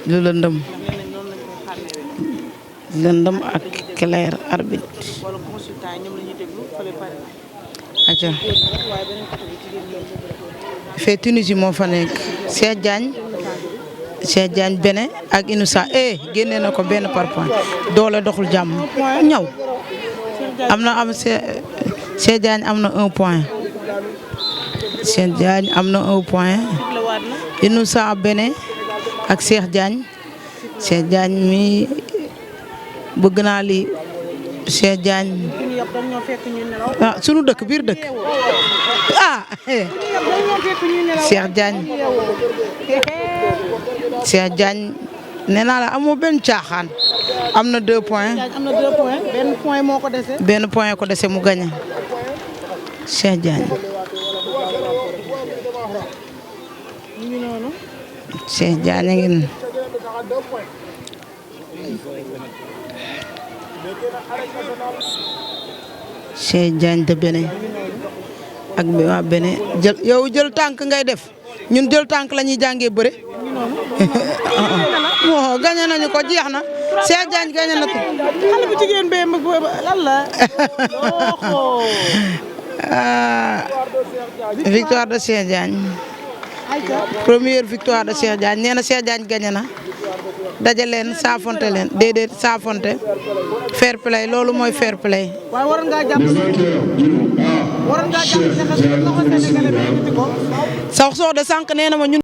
lu lëndëm. lëndëm ak clair arbitre. aca fee Tunisie moo fa nekk Cheikh Diagne Bénin ak Inoussa génne na ko benn par point doole doxul jàmm ñaw Cheikh Diagne am na 1 point Cheikh Diagne am na 1 point Inoussa Bénin ak Cheikh Diagne mi bëgg naa lii Cheikh Diagne sunu dëkk biir dëkk Cheikh Diagne nee naa la amoo benn caaxaan am na 2 points. benn point moo ko dese. benn point ko dese mu gagné Cheikh Diagne. Cheikh Diagne a ngi nii. Cheikh Diagne de Bénin ak waa Bénin jël tànk ngay def ñun jël tànk la ñuy jàngee bëre. waaw gagné nañu ko jeex na Cheikh Diagne gagné na ko. xale bu jigéen bee lan la. victoire de Cheikh Diagne. première victoire de Cheikh Diagne nee na Cheikh Diagne gagné na. daje leen saafonte leen déedéet saafonte fair play loolu mooy fair play. waaye waroon ngaa jàpp loxo Sénégalais bi ko. sax soo de sànq nee na ma ñun